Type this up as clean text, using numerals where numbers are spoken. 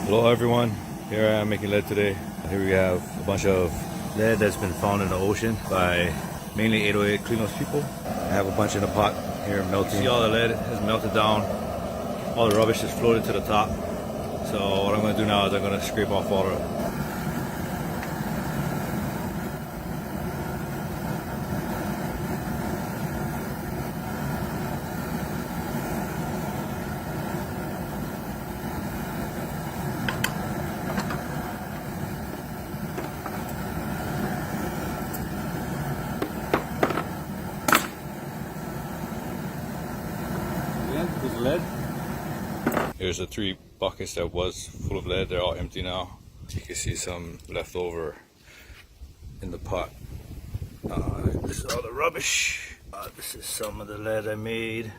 Hello everyone, here I am making lead today. Here we have a bunch of lead that's been found in the ocean by mainly 808 Cleanos people. I have a bunch in a pot here melting. See all the lead has melted down, all the rubbish has floated to the top. So what I'm going to do now is I'm going to scrape off all the lead. Here's the 3 buckets that was full of lead. They're all empty now. You can see some left over in the pot. This is all the rubbish. This is some of the lead I made.